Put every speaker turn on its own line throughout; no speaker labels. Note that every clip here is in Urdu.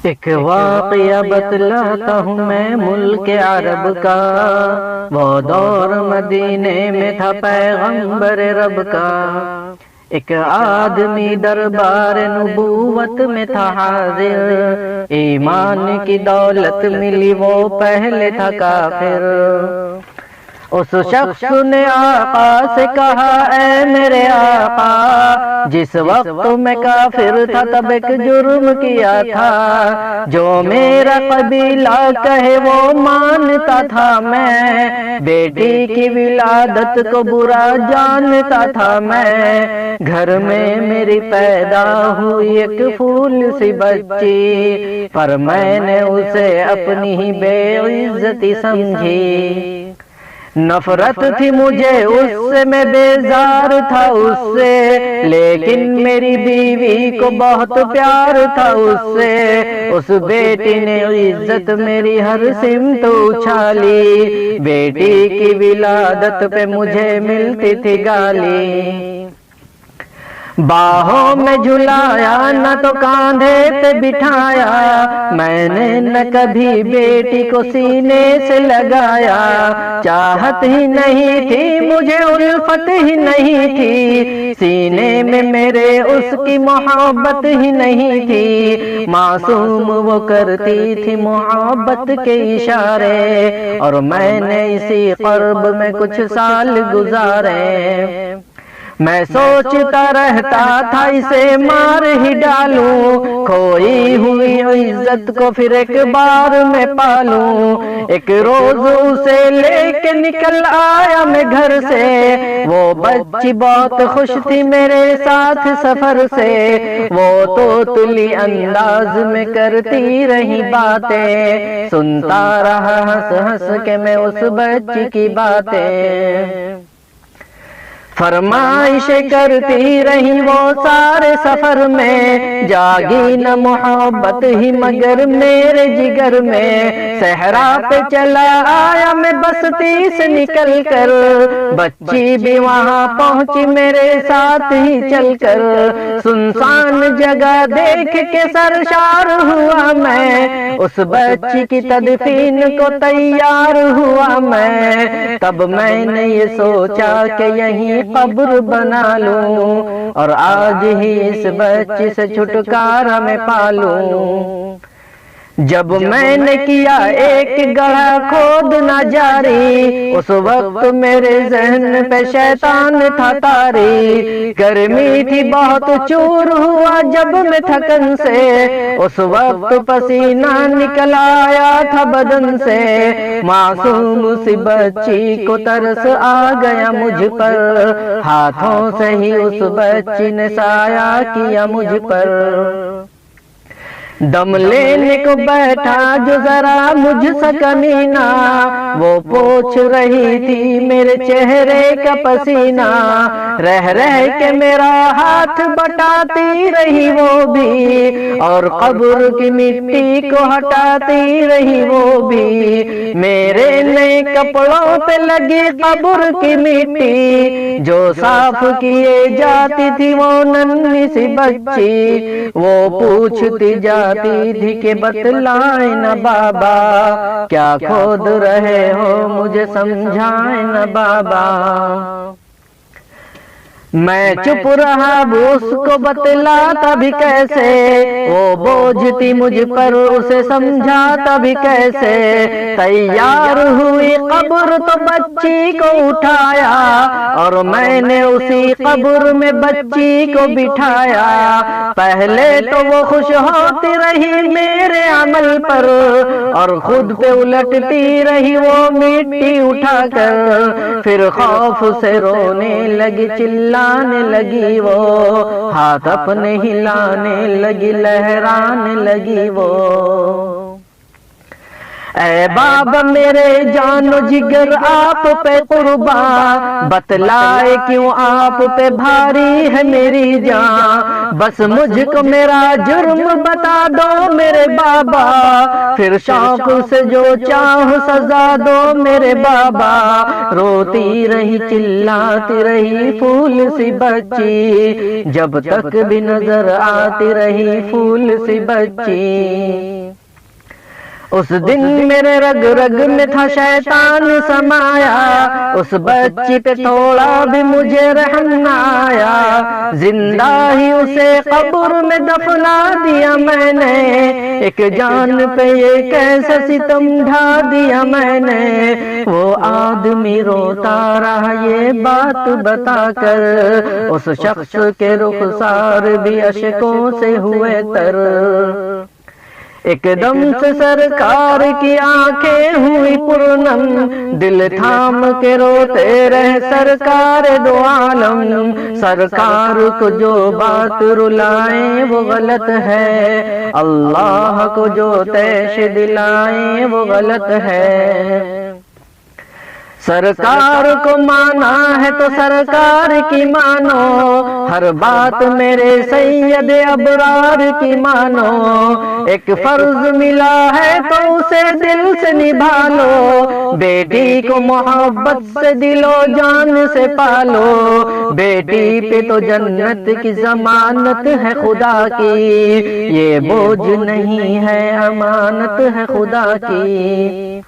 ایک واقعہ بتلاتا ہوں میں ملک عرب کا، وہ دور مدینے میں تھا پیغمبر رب کا۔ ایک آدمی دربار نبوت میں تھا حاضر، ایمان کی دولت ملی وہ پہلے تھا کافر۔ اس شخص نے آقا سے کہا اے میرے آقا، جس وقت میں کافر تھا تب ایک جرم کیا تھا، جو میرا قبیلہ کہے وہ مانتا تھا میں، بیٹی کی ولادت کو برا جانتا تھا میں، گھر میں میری پیدا ہوئی ایک پھول سی بچی، پر میں نے اسے اپنی ہی بے عزتی سمجھی۔ نفرت تھی مجھے اس سے، میں بیزار تھا اس سے، لیکن میری بیوی کو بہت پیار تھا اس سے، اس بیٹی نے عزت میری ہر سمت اچھالی، بیٹی کی ولادت پہ مجھے ملتی تھی گالی۔ باہوں میں جھلایا نہ تو کاندھے پہ بٹھایا، میں نے نہ کبھی بیٹی کو سینے سے لگایا، چاہت ہی نہیں تھی مجھے الفت ہی نہیں تھی، سینے میں میرے اس کی محبت ہی نہیں تھی، معصوم وہ کرتی تھی محبت کے اشارے، اور میں نے اسی قرب میں کچھ سال گزارے۔ میں سوچتا رہتا تھا اسے مار ہی ڈالوں، کھوئی ہوئی عزت کو پھر ایک بار میں پالوں۔ ایک روز اسے لے کے نکل آیا میں گھر سے، وہ بچی بہت خوش تھی میرے ساتھ سفر سے، وہ توتلی انداز میں کرتی رہی باتیں، سنتا رہا ہنس ہنس کے میں اس بچی کی باتیں۔ فرمائشیں کرتی رہی وہ سارے سفر میں، جاگی نہ محبت ہی مگر میرے جگر میں، صحرا پہ چلا آیا میں بستی سے نکل کر، بچی بھی وہاں پہنچی میرے ساتھ ہی چل کر، سنسان جگہ دیکھ کے سرشار ہوا میں، اس بچی کی تدفین کو تیار ہوا میں، تب میں نے یہ سوچا کہ یہیں قبر بنا لوں، اور آج ہی اس بچی سے چھٹکارا میں پالوں۔ جب میں نے کیا ایک گڑھا کھودنا جاری، اس وقت میرے ذہن پہ شیطان تھا طاری، گرمی تھی بہت چور ہوا جب میں تھکن سے، اس وقت پسینہ نکل آیا تھا بدن سے، معصوم سی بچی کو ترس آ گیا مجھ پر، ہاتھوں سے ہی اس بچی نے سایہ کیا مجھ پر۔ دم لینے کو بیٹھا جو ذرا مجھ سے کمینہ، وہ پوچھ رہی تھی میرے چہرے کا پسینہ، رہ رہ کے میرا ہاتھ بٹاتی رہی وہ بھی، اور قبر کی مٹی کو ہٹاتی رہی وہ بھی، میرے نئے کپڑوں پہ لگی قبر کی مٹی، جو صاف کیے جاتی تھی وہ ننھی سی بچی، وہ پوچھتی جاتی تھی کہ بتلائیں نا بابا، کیا کھود رہے ہو مجھے سمجھائیں نا بابا۔ میں چپ رہا اس کو بتلاتا بھی کیسے، وہ بوجھ تھی مجھ پر اسے سمجھاتا بھی کیسے، تیار ہوئی قبر تو بچی کو اٹھایا، اور میں نے اسی قبر میں بچی کو بٹھایا، پہلے تو وہ خوش ہوتی رہی میرے عمل پر، اور خود پہ الٹتی رہی وہ مٹی اٹھا کر، پھر خوف سے رونے لگی چلانے لگی وہ، ہاتھ اپنے ہلانے لگی لہرانے لگی وہ۔ اے بابا میرے جان و جگر آپ پہ قربان، بتلائے کیوں آپ پہ بھاری ہے میری جان، بس مجھ کو میرا جرم بتا دو میرے بابا، پھر شوق سے جو چاہو سزا دو میرے بابا۔ روتی رہی چلاتی رہی پھول سی بچی، جب تک بھی نظر آتی رہی پھول سی بچی۔ اس دن میرے رگ رگ میں تھا شیطان سمایا، اس بچی پہ تھوڑا بھی مجھے رحم نہ آیا، زندہ ہی اسے قبر میں دفنا دیا میں نے، ایک جان پہ یہ کیسا ستم ڈھا دیا میں نے۔ وہ آدمی روتا رہا یہ بات بتا کر، اس شخص کے رخسار بھی اشکوں سے ہوئے تر۔ ایک دم سے سرکار کی آنکھیں ہوئی پرنم، دل تھام کے روتے رہے سرکار دو عالم۔ سرکار کو جو بات رلائیں وہ غلط ہے، اللہ کو جو طیش دلائیں وہ غلط ہے۔ سرکار کو مانا ہے تو سرکار کی مانو، ہر بات میرے سید ابرار کی مانو، ایک فرض ملا ہے تو اسے دل سے نبھا لو، بیٹی کو محبت سے دل و جان سے پالو، بیٹی پہ تو جنت کی ضمانت ہے خدا کی، یہ بوجھ نہیں ہے امانت ہے خدا کی۔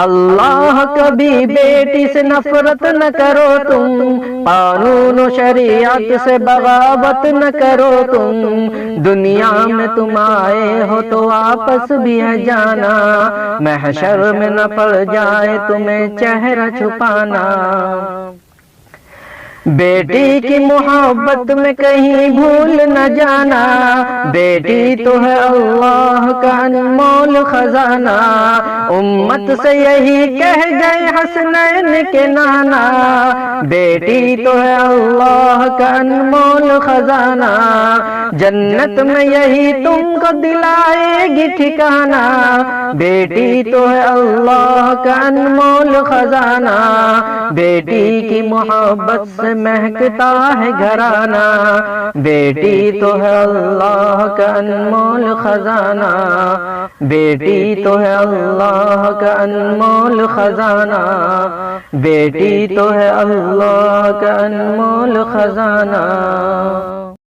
اللہ کبھی بیٹی سے نفرت نہ کرو تم، قانون و شریعت سے بغاوت نہ کرو تم، دنیا میں تم آئے ہو تو آپس بھی ہے جانا، محشر میں نہ پڑ جائے تمہیں چہرہ چھپانا۔ بیٹی کی محبت میں کہیں بھول نہ جانا، بیٹی تو ہے اللہ کا انمول خزانہ، امت سے یہی کہہ گئے حسنین کے نانا، بیٹی تو ہے اللہ کا انمول خزانہ، جنت میں یہی تم کو دلائے گی ٹھکانہ، بیٹی تو ہے اللہ کا انمول خزانہ، بیٹی کی محبت سے مہکتا ہے گھرانہ، بیٹی تو ہے اللہ کا انمول خزانہ، بیٹی تو ہے اللہ کا انمول خزانہ، بیٹی تو ہے اللہ کا انمول خزانہ۔